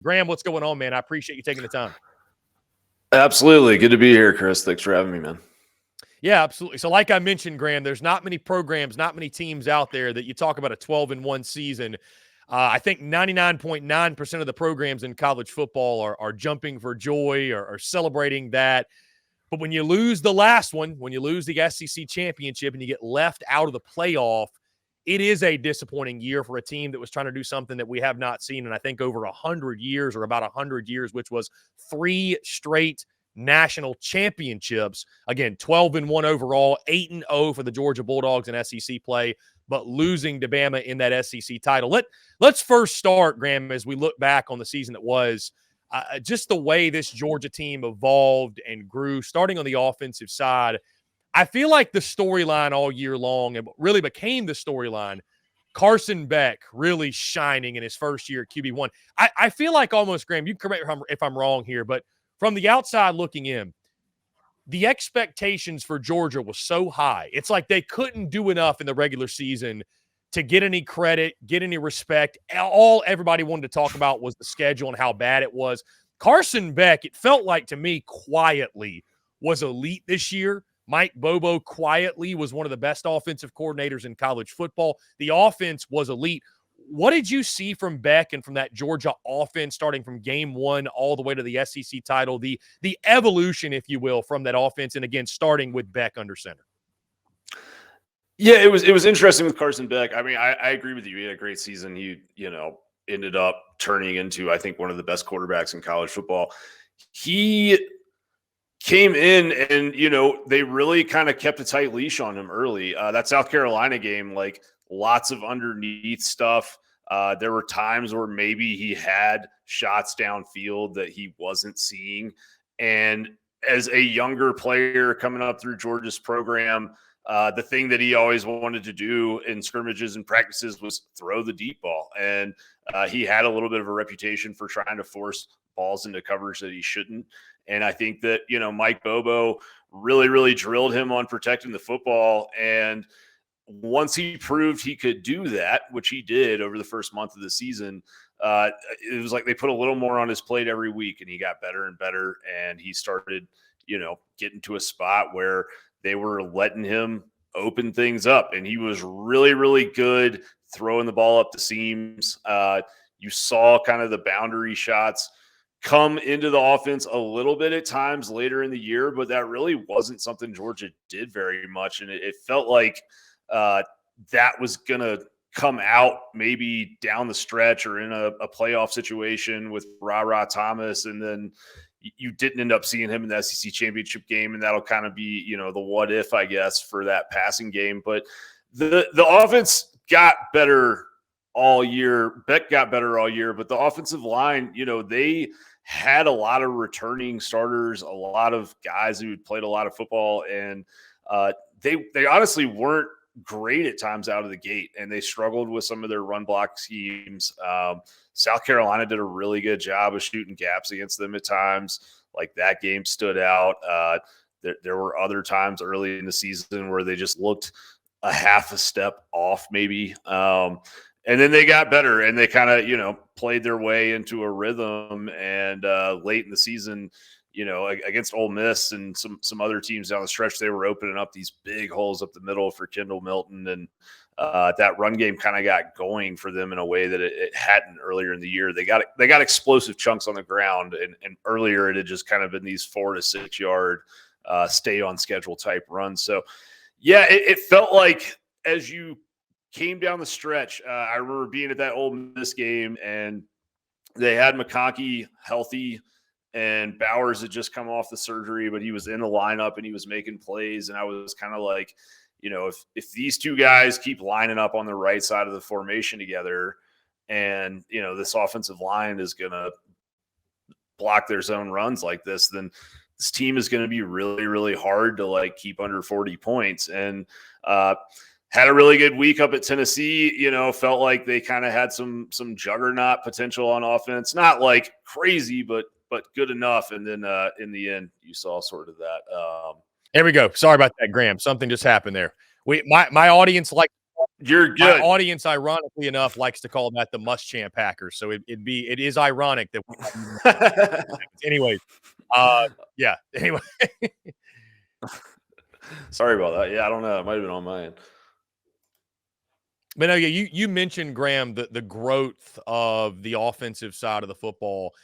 Graham, what's going on, man? I appreciate you taking the time. Absolutely. Good to be here, Chris. Thanks for having me, man. Yeah, absolutely. So like I mentioned, Graham, there's not many programs, not many teams out there that you talk about a 12-1 season. I think 99.9% of the programs in college football are jumping for joy or celebrating that. But when you lose the last one, when you lose the SEC championship and you get left out of the playoff, it is a disappointing year for a team that was trying to do something that we have not seen in, I think, over 100 years or about 100 years, which was 3 straight national championships. Again, 12-1 overall, 8-0 for the Georgia Bulldogs in SEC play, but losing to Bama in that SEC title. Let's first start, Graham, as we look back on the season that was. Just the way this Georgia team evolved and grew, starting on the offensive side. I feel like the storyline all year long, and really became the storyline, Carson Beck really shining in his first year at QB1. I feel like almost, Graham, you correct me if I'm wrong here, but from the outside looking in, the expectations for Georgia was so high. It's like they couldn't do enough in the regular season to get any credit, get any respect. All everybody wanted to talk about was the schedule and how bad it was. Carson Beck, it felt like to me quietly, was elite this year. Mike Bobo quietly was one of the best offensive coordinators in college football. The offense was elite. What did you see from Beck and from that Georgia offense starting from game one all the way to the SEC title, the evolution, if you will, from that offense, and again, starting with Beck under center? Yeah, it was interesting with Carson Beck. I mean, I agree with you. He had a great season. He, ended up turning into, I think, one of the best quarterbacks in college football. He came in and, they really kind of kept a tight leash on him early. That South Carolina game, like lots of underneath stuff. There were times where maybe he had shots downfield that he wasn't seeing. And as a younger player coming up through Georgia's program, the thing that he always wanted to do in scrimmages and practices was throw the deep ball. And he had a little bit of a reputation for trying to force balls into coverage that he shouldn't. And I think that, Mike Bobo really, really drilled him on protecting the football. And once he proved he could do that, which he did over the first month of the season, it was like they put a little more on his plate every week, and he got better and better. And he started, getting to a spot where they were letting him open things up. And he was really, really good throwing the ball up the seams. You saw kind of the boundary shots come into the offense a little bit at times later in the year, but that really wasn't something Georgia did very much. And it felt like that was going to come out maybe down the stretch or in a playoff situation with Ra Thomas. And then you didn't end up seeing him in the SEC championship game. And that'll kind of be, the what if, I guess, for that passing game. But the offense got better all year. Beck got better all year, but the offensive line, they had a lot of returning starters, a lot of guys who had played a lot of football, and they honestly weren't great at times out of the gate, and they struggled with some of their run block schemes. South Carolina did a really good job of shooting gaps against them at times. Like that game stood out. There were other times early in the season where they just looked a half a step off maybe. And then they got better, and they kind of, played their way into a rhythm. And late in the season, against Ole Miss and some other teams down the stretch, they were opening up these big holes up the middle for Kendall Milton. And that run game kind of got going for them in a way that it hadn't earlier in the year. They got explosive chunks on the ground, and earlier it had just kind of been these 4 to 6 yard stay on schedule type runs. So, yeah, it felt like as you came down the stretch, I remember being at that Ole Miss game, and they had McConkey healthy, and Bowers had just come off the surgery, but he was in the lineup and he was making plays. And I was kind of like, if these two guys keep lining up on the right side of the formation together, and, this offensive line is going to block their zone runs like this, then this team is going to be really, really hard to keep under 40 points. And, had a really good week up at Tennessee, felt like they kind of had some juggernaut potential on offense. Not like crazy, but good enough. And then in the end, you saw sort of that. There we go. Sorry about that, Graham. Something just happened there. My audience likes to You're My good. audience, ironically enough, likes to call that the Muschamp Packers. So it is ironic that anyway. Yeah. Anyway, Sorry about that. Yeah, I don't know. It might have been on my end. but no, yeah, you mentioned, Graham, the growth of the offensive side of the football.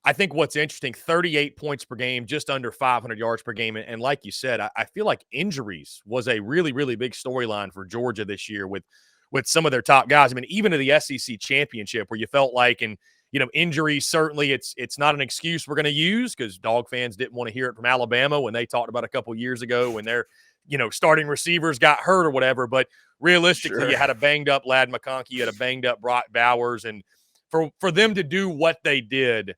I think what's interesting, 38 points per game, just under 500 yards per game. And like you said, I feel like injuries was a really, really big storyline for Georgia this year with some of their top guys. I mean, even to the SEC championship where you felt like, and, injuries, certainly it's not an excuse we're going to use because Dog fans didn't want to hear it from Alabama when they talked about a couple years ago when their, starting receivers got hurt or whatever. But realistically, Sure. you had a banged up Lad McConkey, you had a banged up Brock Bowers. And for them to do what they did,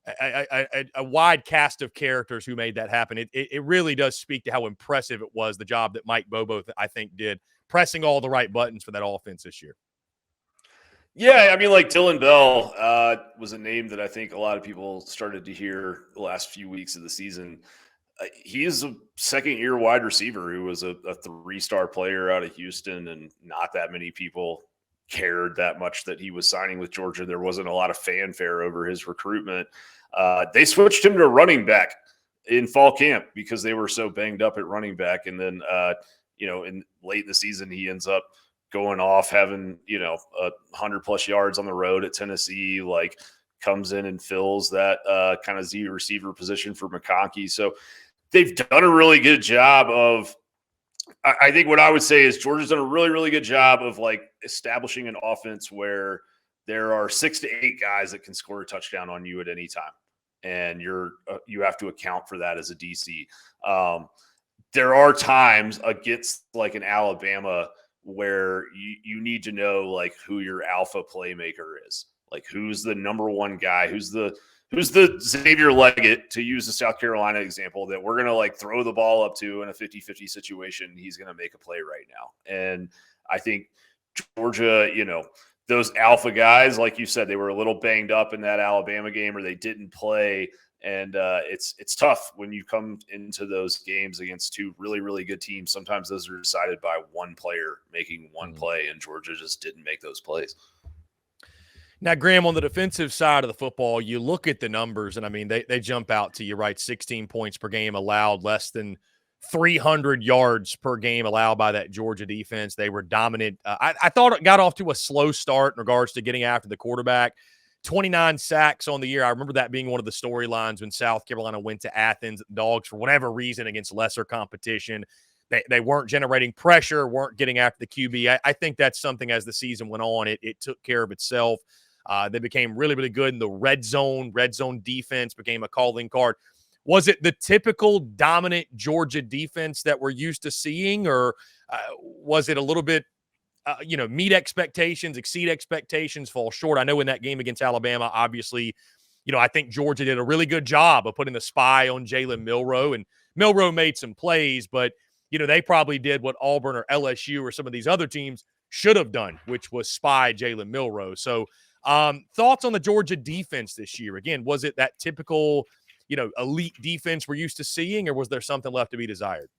a wide cast of characters who made that happen. It really does speak to how impressive it was, the job that Mike Bobo, I think, did, pressing all the right buttons for that offense this year. Yeah, I mean, like Dylan Bell was a name that I think a lot of people started to hear the last few weeks of the season. He is a second-year wide receiver who was a three-star player out of Houston, and not that many people cared that much that he was signing with Georgia. There wasn't a lot of fanfare over his recruitment. They switched him to running back in fall camp because they were so banged up at running back. And then, in late in the season, he ends up going off having, 100+ yards on the road at Tennessee, like comes in and fills that kind of Z receiver position for McConkey. So they've done a really good job of, I think what I would say is Georgia's done a really, really good job of like establishing an offense where there are 6 to 8 guys that can score a touchdown on you at any time. And you have to account for that as a DC. There are times against like an Alabama where you need to know like who your alpha playmaker is, like who's the number one guy, who's the Xavier Leggett, to use the South Carolina example, that we're going to like throw the ball up to in a 50-50 situation. He's going to make a play right now. And I think Georgia, those alpha guys, like you said, they were a little banged up in that Alabama game, or they didn't play. And it's tough when you come into those games against 2 really, really good teams. Sometimes those are decided by one player making one play, and Georgia just didn't make those plays. Now, Graham, on the defensive side of the football, you look at the numbers, and I mean, they jump out to you, right? 16 points per game allowed, less than 300 yards per game allowed by that Georgia defense. They were dominant. I thought it got off to a slow start in regards to getting after the quarterback. 29 sacks on the year. I remember that being one of the storylines when South Carolina went to Athens. Dogs, for whatever reason, against lesser competition, they weren't generating pressure, weren't getting after the QB. I think that's something as the season went on, it took care of itself. They became really, really good in the red zone. Red zone defense became a calling card. Was it the typical dominant Georgia defense that we're used to seeing, or was it a little bit, meet expectations, exceed expectations, fall short? I know in that game against Alabama, obviously, I think Georgia did a really good job of putting the spy on Jalen Milroe, and Milroe made some plays, but, they probably did what Auburn or LSU or some of these other teams should have done, which was spy Jalen Milroe. So thoughts on the Georgia defense this year? Again, was it that typical, elite defense we're used to seeing, or was there something left to be desired?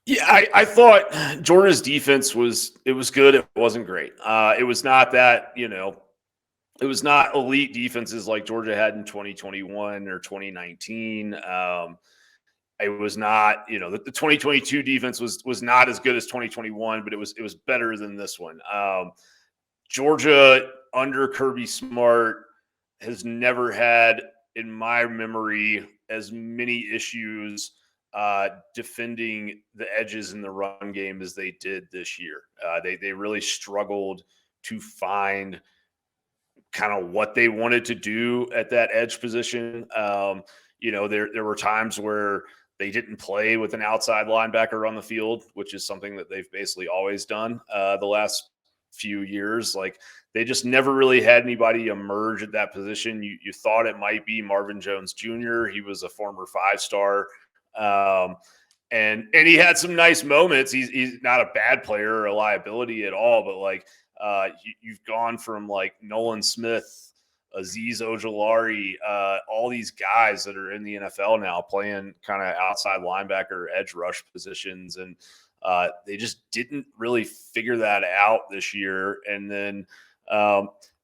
Yeah, I thought Georgia's defense was good. It wasn't great. It was not that, it was not elite defenses like Georgia had in 2021 or 2019. It was not, the 2022 defense was not as good as 2021, but it was better than this one. Georgia under Kirby Smart has never had, in my memory, as many issues defending the edges in the run game as they did this year. They really struggled to find kind of what they wanted to do at that edge position. There were times where they didn't play with an outside linebacker on the field, which is something that they've basically always done the last few years. Like, they just never really had anybody emerge at that position. You thought it might be Marvin Jones Jr. He was a former 5-star. And he had some nice moments. He's not a bad player or a liability at all, but like you've gone from like Nolan Smith, Azeez Ojulari, all these guys that are in the NFL now playing kind of outside linebacker, edge rush positions. And They just didn't really figure that out this year. And then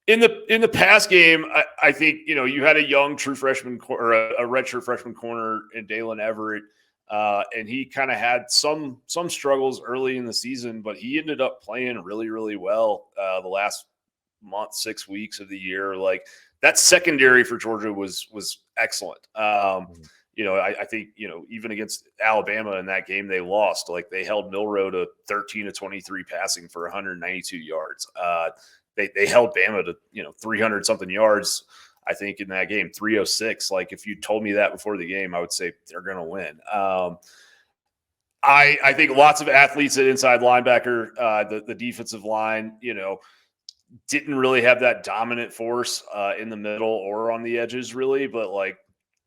in the pass game, I think, you had a young true freshman or a redshirt freshman corner in Dalen Everett. And he kind of had some struggles early in the season, but he ended up playing really, really well the last month, 6 weeks of the year. Like, that secondary for Georgia was excellent. I think, even against Alabama in that game they lost, like, they held Milroe to 13 of 23 passing for 192 yards. They held Bama to, 300 something yards, I think, in that game, 306. Like, if you told me that before the game, I would say they're going to win. I think lots of athletes at inside linebacker, the defensive line, didn't really have that dominant force in the middle or on the edges, really. But, like,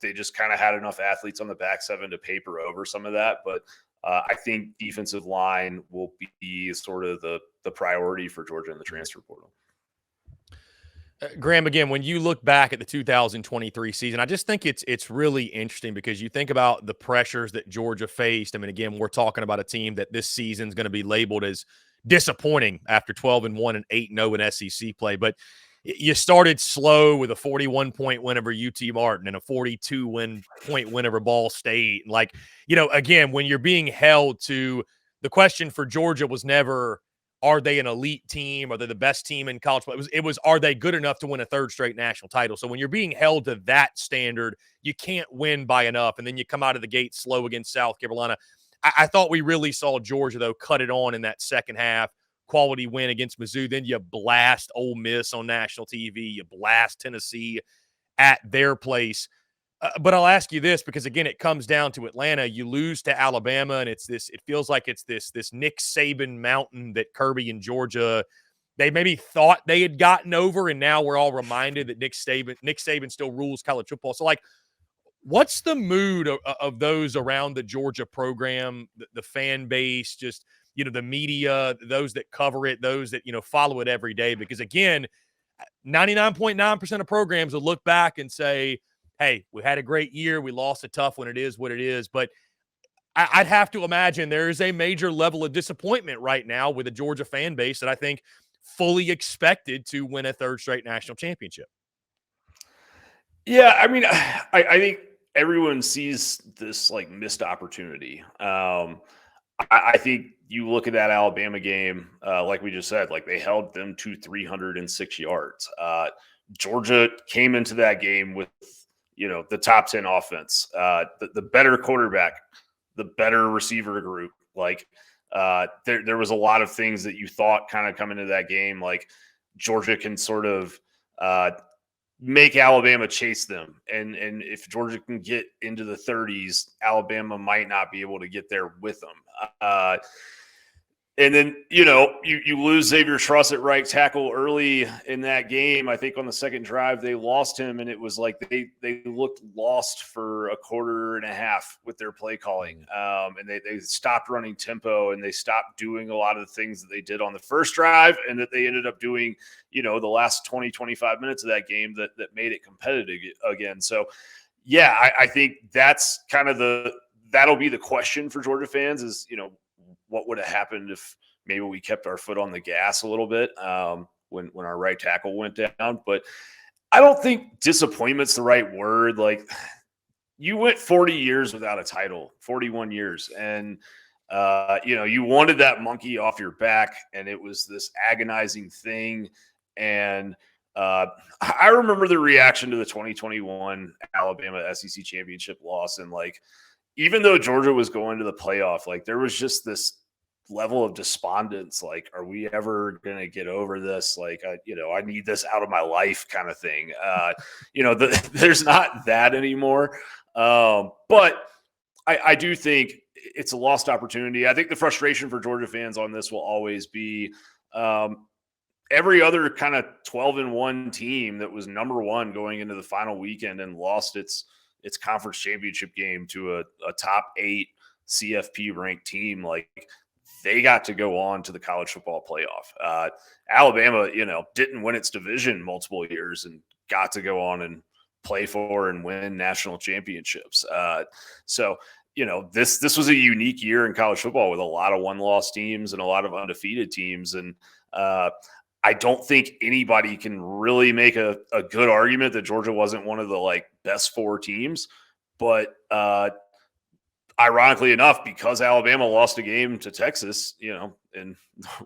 they just kind of had enough athletes on the back seven to paper over some of that. But I think defensive line will be sort of the priority for Georgia in the transfer portal. Graham, again, when you look back at the 2023 season, I just think it's really interesting because you think about the pressures that Georgia faced. I mean, again, we're talking about a team that this season is going to be labeled as disappointing after 12-1 and 8-0 in SEC play. But you started slow with a 41-point win over UT Martin and a 42-point win over Ball State. Like, again, when you're being held to, the question for Georgia was never, are they an elite team? Are they the best team in college football? It was, are they good enough to win a third straight national title? So when you're being held to that standard, you can't win by enough. And then you come out of the gate slow against South Carolina. I thought we really saw Georgia, though, cut it on in that second half. Quality win against Mizzou. Then you blast Ole Miss on national TV. You blast Tennessee at their place. But I'll ask you this, because, again, it comes down to Atlanta. You lose to Alabama, and it feels like it's this Nick Saban mountain that Kirby and Georgia, they maybe thought they had gotten over, and now we're all reminded that Nick Saban still rules college football. So, like, what's the mood of those around the Georgia program, the fan base, just, the media, those that cover it, those that, follow it every day? Because, again, 99.9% of programs will look back and say, hey, we had a great year. We lost a tough one. It is what it is. But I'd have to imagine there is a major level of disappointment right now with the Georgia fan base that I think fully expected to win a third straight national championship. Yeah, I mean, I think everyone sees this, like, missed opportunity. I think you look at that Alabama game, like we just said, like, they held them to 306 yards. Georgia came into that game with, the top 10 offense, the better quarterback, the better receiver group. Like, there was a lot of things that you thought kind of coming into that game, like Georgia can sort of make Alabama chase them. And if Georgia can get into the 30s, Alabama might not be able to get there with them. And then, you lose Xavier Truss at right tackle early in that game. I think on the second drive, they lost him, and it was like they looked lost for a quarter and a half with their play calling. And they stopped running tempo, and they stopped doing a lot of the things that they did on the first drive and that they ended up doing, the last 20, 25 minutes of that game that made it competitive again. So, yeah, I think that's kind of that'll be the question for Georgia fans is, what would have happened if maybe we kept our foot on the gas a little bit when our right tackle went down. But I don't think disappointment's the right word. Like, you went 40 years without a title, 41 years. And, you wanted that monkey off your back, and it was this agonizing thing. And I remember the reaction to the 2021 Alabama SEC championship loss. And, like, even though Georgia was going to the playoff, like, there was just this level of despondence. Like, are we ever going to get over this? Like, I need this out of my life kind of thing. There's not that anymore. But I do think it's a lost opportunity. I think the frustration for Georgia fans on this will always be every other kind of 12-1 team that was number one going into the final weekend and lost its conference championship game to a top 8 CFP ranked team. Like, they got to go on to the college football playoff. Alabama, didn't win its division multiple years and got to go on and play for and win national championships. So this was a unique year in college football with a lot of one-loss teams and a lot of undefeated teams. And I don't think anybody can really make a good argument that Georgia wasn't one of the best 4 teams. But ironically enough, because Alabama lost a game to Texas, in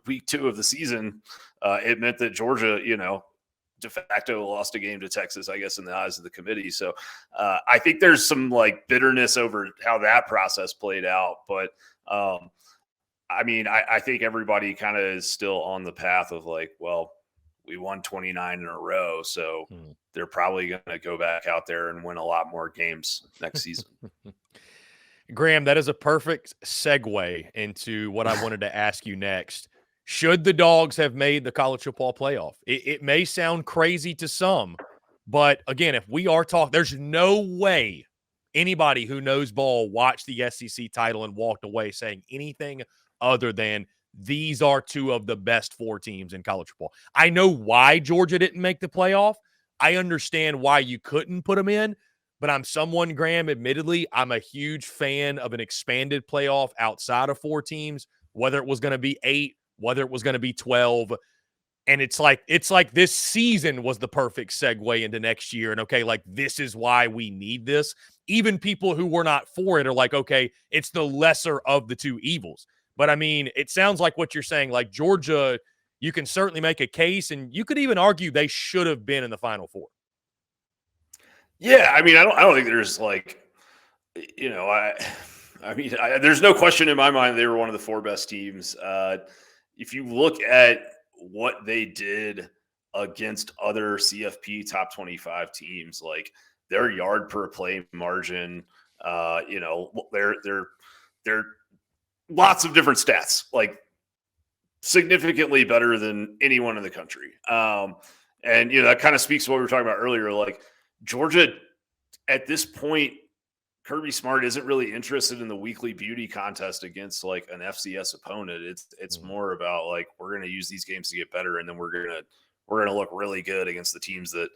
week 2 of the season, it meant that Georgia, de facto lost a game to Texas, I guess, in the eyes of the committee. So I think there's some bitterness over how that process played out. But I think everybody kind of is still on the path of we won 29 in a row. So they're probably going to go back out there and win a lot more games next season. Graham, that is a perfect segue into what I wanted to ask you next. Should the Dogs have made the college football playoff? It may sound crazy to some, but again, if we are talking, there's no way anybody who knows ball watched the SEC title and walked away saying anything other than these are 2 of the best 4 teams in college football. I know why Georgia didn't make the playoff. I understand why you couldn't put them in. But I'm someone, Graham, admittedly, I'm a huge fan of an expanded playoff outside of 4 teams, whether it was going to be 8, whether it was going to be 12. And it's like this season was the perfect segue into next year. And this is why we need this. Even people who were not for it are okay, it's the lesser of the 2 evils. But it sounds like what you're saying, Georgia, you can certainly make a case, and you could even argue they should have been in the Final 4. Yeah, I don't think there's there's no question in my mind they were one of the 4 best teams. If you look at what they did against other CFP top 25 teams, their yard per play margin, they're lots of different stats, significantly better than anyone in the country. And that kind of speaks to what we were talking about earlier, Georgia, at this point, Kirby Smart isn't really interested in the weekly beauty contest against an FCS opponent. It's more about we're going to use these games to get better, and then we're going to look really good against the teams that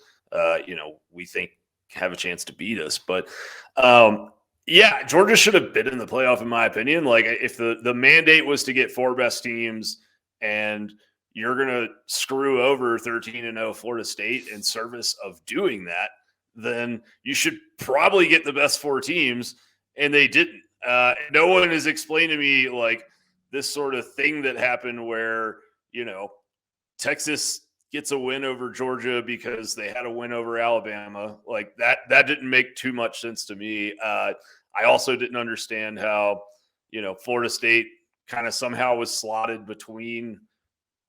we think have a chance to beat us. But yeah, Georgia should have been in the playoff in my opinion. If the mandate was to get 4 best teams, and you're going to screw over 13-0 Florida State in service of doing that, then you should probably get the best 4 teams, and they didn't. No one has explained to me this sort of thing that happened where, Texas gets a win over Georgia because they had a win over Alabama. That didn't make too much sense to me. I also didn't understand how, Florida State kind of somehow was slotted between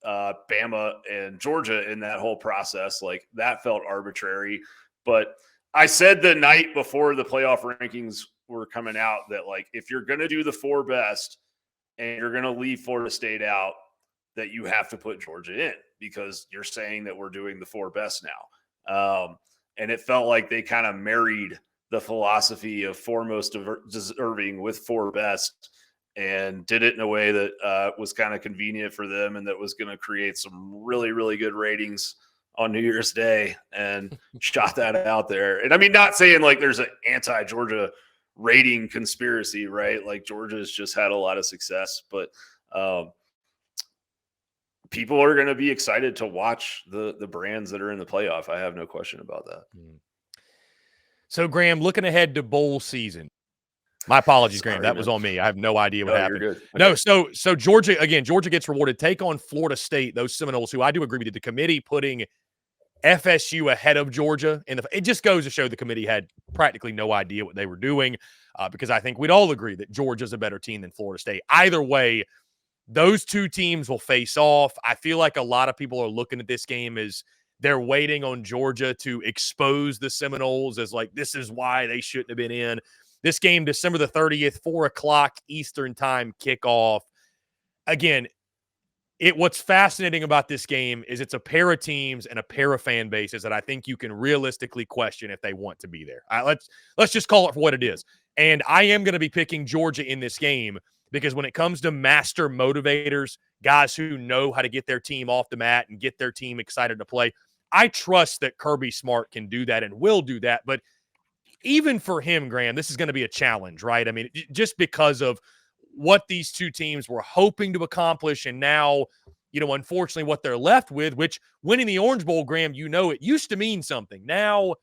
Bama and Georgia in that whole process. That felt arbitrary. But I said the night before the playoff rankings were coming out that if you're going to do the 4 best and you're going to leave Florida State out, that you have to put Georgia in, because you're saying that we're doing the 4 best now. And it felt like they kind of married the philosophy of 4 most deserving with 4 best, and did it in a way that was kind of convenient for them, and that was going to create some really, really good ratings on New Year's Day, and shot that out there. And not saying there's an anti-Georgia rating conspiracy, right? Georgia's just had a lot of success, but people are going to be excited to watch the brands that are in the playoff. I have no question about that. So, Graham, looking ahead to bowl season. My apologies, Graham. That was on me. I have no idea what happened. You're good. No, so Georgia, again, Georgia gets rewarded. Take on Florida State, those Seminoles, who I do agree with the committee putting FSU ahead of Georgia. It just goes to show the committee had practically no idea what they were doing, because I think we'd all agree that Georgia's a better team than Florida State. Either way, those 2 teams will face off. I feel like a lot of people are looking at this game as they're waiting on Georgia to expose the Seminoles as this is why they shouldn't have been in. This game, December the 30th, 4:00 Eastern time kickoff. Again, what's fascinating about this game is it's a pair of teams and a pair of fan bases that I think you can realistically question if they want to be there. Let's just call it for what it is. And I am going to be picking Georgia in this game, because when it comes to master motivators, guys who know how to get their team off the mat and get their team excited to play, I trust that Kirby Smart can do that and will do that. But even for him, Graham, this is going to be a challenge, right? I mean, just because of what these two teams were hoping to accomplish, and now, unfortunately, what they're left with, which winning the Orange Bowl, Graham, it used to mean something. Now,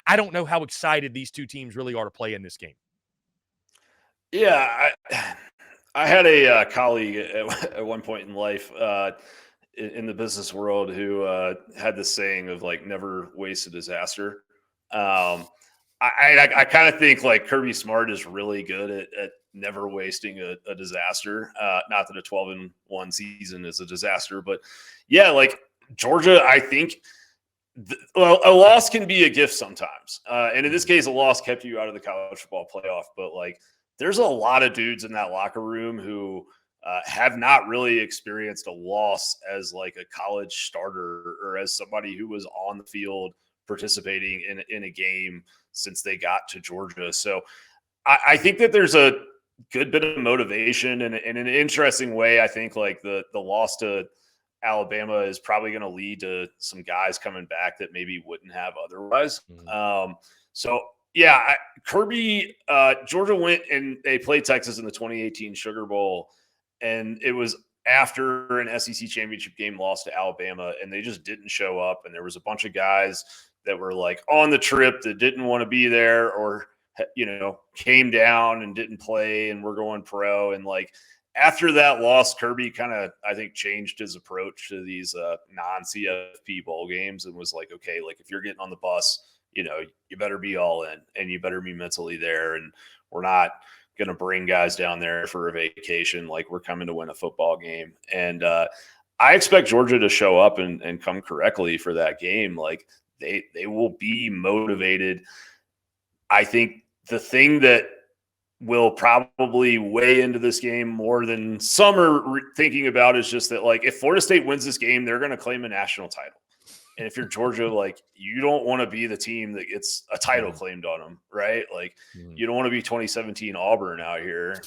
I don't know how excited these two teams really are to play in this game. Yeah, I had a colleague at one point in life in the business world who had this saying of like never waste a disaster. I kind of think like Kirby Smart is really good at never wasting a disaster. Not that a 12-1 season is a disaster, but yeah, like Georgia, I think a loss can be a gift sometimes. And in this case, a loss kept you out of the college football playoff. But like, there's a lot of dudes in that locker room who have not really experienced a loss as like a college starter or as somebody who was on the field participating in a game since they got to Georgia. So I think that there's a good bit of motivation, and in an interesting way, I think like the loss to Alabama is probably going to lead to some guys coming back that maybe wouldn't have otherwise. So yeah, Kirby, Georgia went and they played Texas in the 2018 Sugar Bowl, and it was after an SEC championship game loss to Alabama, and they just didn't show up. And there was a bunch of guys that were like on the trip that didn't want to be there, or came down and didn't play and were going pro. And like after that loss, Kirby kind of, I think, changed his approach to these non-CFP bowl games and was like, okay, like if you're getting on the bus, you better be all in and you better be mentally there. And we're not going to bring guys down there for a vacation. Like we're coming to win a football game. And I expect Georgia to show up and come correctly for that game. Like they will be motivated. I think the thing that will probably weigh into this game more than some are thinking about is just that, like, if Florida State wins this game, they're going to claim a national title. And if you're Georgia, like, you don't want to be the team that gets a title claimed on them, right? Like, you don't want to be 2017 Auburn out here,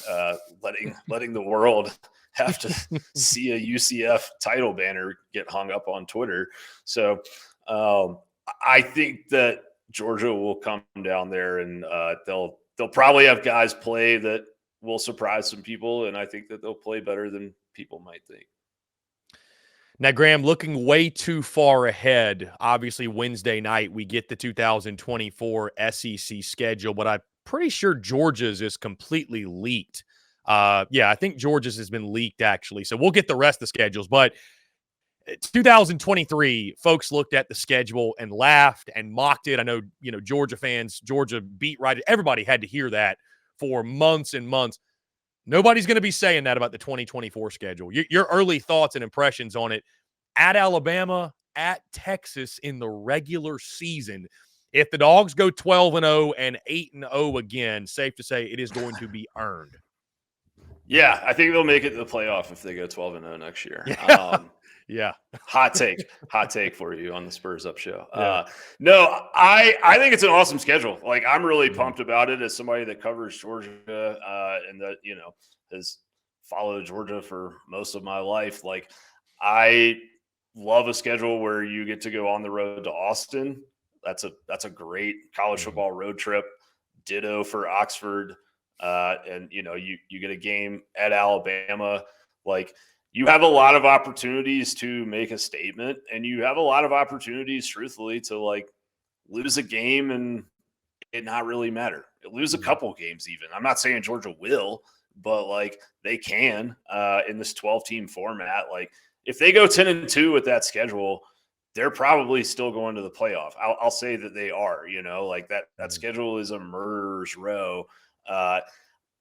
letting the world have to see a UCF title banner get hung up on Twitter. So I think that Georgia will come down there and they'll probably have guys play that will surprise some people, and I think that they'll play better than people might think. Now, Graham, looking way too far ahead, obviously Wednesday night we get the 2024 SEC schedule, but I'm pretty sure Georgia's is completely leaked. I think Georgia's has been leaked, actually. So we'll get the rest of the schedules. But 2023, folks looked at the schedule and laughed and mocked it. I know, Georgia fans, Georgia beat writers, everybody had to hear that for months and months. Nobody's going to be saying that about the 2024 schedule. Your early thoughts and impressions on it: at Alabama, at Texas in the regular season. If the Dogs go 12-0 and 8-0 again, safe to say it is going to be earned. Yeah, I think they'll make it to the playoff if they go 12-0 next year. Yeah. Hot take for you on the Spurs Up show. No, I think it's an awesome schedule. Like, I'm really pumped about it as somebody that covers Georgia and that, has followed Georgia for most of my life. Like, I love a schedule where you get to go on the road to Austin. That's a great college football road trip. Ditto for Oxford. And you get a game at Alabama. Like, you have a lot of opportunities to make a statement, and you have a lot of opportunities, truthfully, to like lose a game and it not really matter. Lose a couple games even. I'm not saying Georgia will, but like they can in this 12-team format. Like, if they go 10-2 with that schedule, they're probably still going to the playoff. I'll say that they are. Like that schedule is a murderer's row.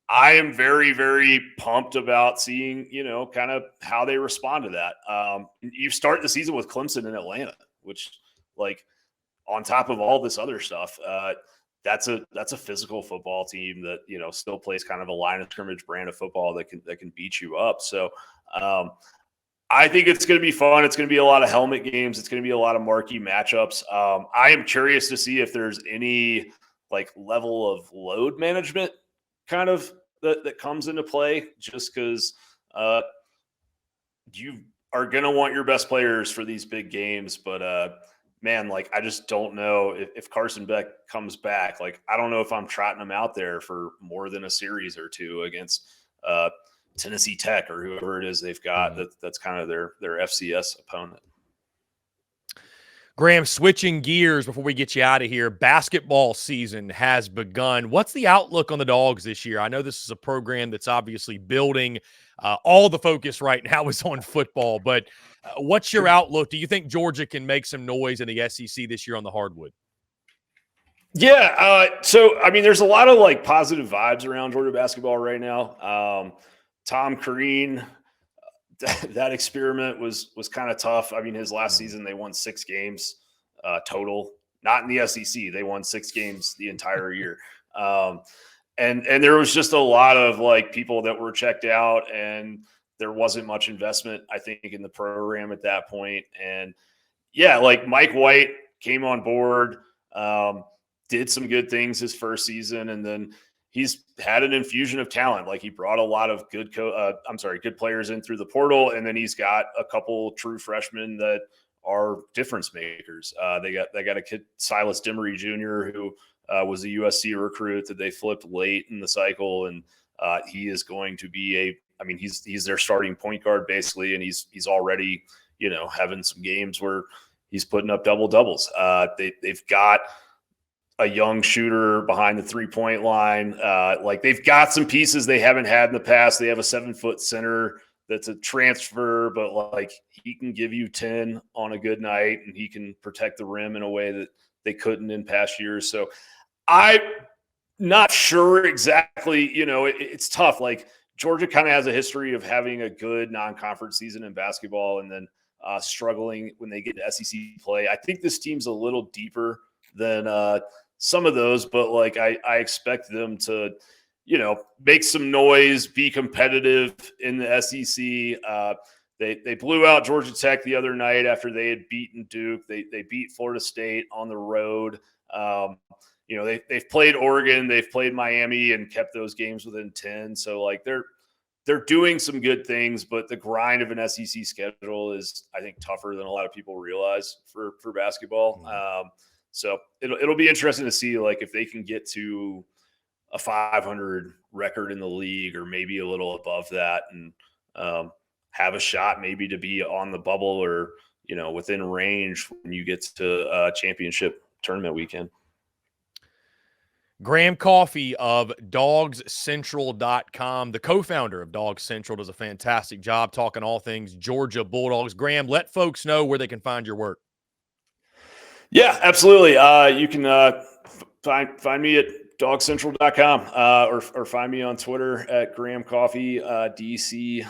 I am very, very pumped about seeing, kind of how they respond to that. You start the season with Clemson in Atlanta, which, like, on top of all this other stuff, that's a physical football team that, still plays kind of a line of scrimmage brand of football that can beat you up. So I think it's going to be fun. It's going to be a lot of helmet games. It's going to be a lot of marquee matchups. I am curious to see if there's any like level of load management kind of that comes into play, just because you are going to want your best players for these big games, but man, like, I just don't know if Carson Beck comes back. Like, I don't know if I'm trotting him out there for more than a series or two against Tennessee Tech or whoever it is they've got. That's kind of their FCS opponent. Graham, switching gears before we get you out of here, basketball season has begun. What's the outlook on the Dogs this year? I know this is a program that's obviously building. All the focus right now is on football, but what's your outlook? Do you think Georgia can make some noise in the SEC this year on the hardwood? Yeah. So, I mean, there's a lot of like positive vibes around Georgia basketball right now. Tom Crean, that experiment was kind of tough. I mean, his last season, they won 6 games total, not in the SEC. They won 6 games the entire year. And there was just a lot of like people that were checked out, and there wasn't much investment, I think, in the program at that point. And yeah, like Mike White came on board, did some good things his first season, and then he's had an infusion of talent. Like, he brought a lot of good players in through the portal, and then he's got a couple true freshmen that are difference makers. They got a kid, Silas Demery Jr., who was a USC recruit that they flipped late in the cycle, and he is going to be he's their starting point guard basically, and he's already having some games where he's putting up double doubles. They've got a young shooter behind the 3-point line. Like, they've got some pieces they haven't had in the past. They have a 7-foot center that's a transfer, but like, he can give you 10 on a good night, and he can protect the rim in a way that they couldn't in past years. So I'm not sure exactly, it's tough. Like, Georgia kind of has a history of having a good non-conference season in basketball and then struggling when they get to SEC play. I think this team's a little deeper than some of those, but like, I expect them to, make some noise, be competitive in the SEC. They blew out Georgia Tech the other night after they had beaten Duke. They beat Florida State on the road. They've played Oregon, they've played Miami, and kept those games within 10. So like, they're doing some good things, but the grind of an SEC schedule is, I think, tougher than a lot of people realize for basketball. So it'll be interesting to see, like, if they can get to a 500 record in the league, or maybe a little above that, and have a shot maybe to be on the bubble, or within range when you get to championship tournament weekend. Graham Coffey of DawgsCentral.com, the co-founder of Dawgs Central, does a fantastic job talking all things Georgia Bulldogs. Graham, let folks know where they can find your work. Yeah, absolutely. You can find me at DawgsCentral.com, or find me on Twitter at Graham Coffey, DC.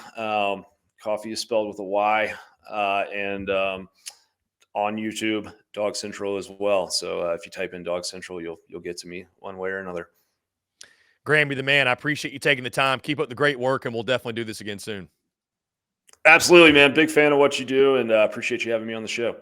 Coffee is spelled with a Y, and on YouTube, Dawgs Central as well. So if you type in Dawgs Central, you'll get to me one way or another. Graham, you're the man. I appreciate you taking the time. Keep up the great work, and we'll definitely do this again soon. Absolutely, man. Big fan of what you do, and appreciate you having me on the show.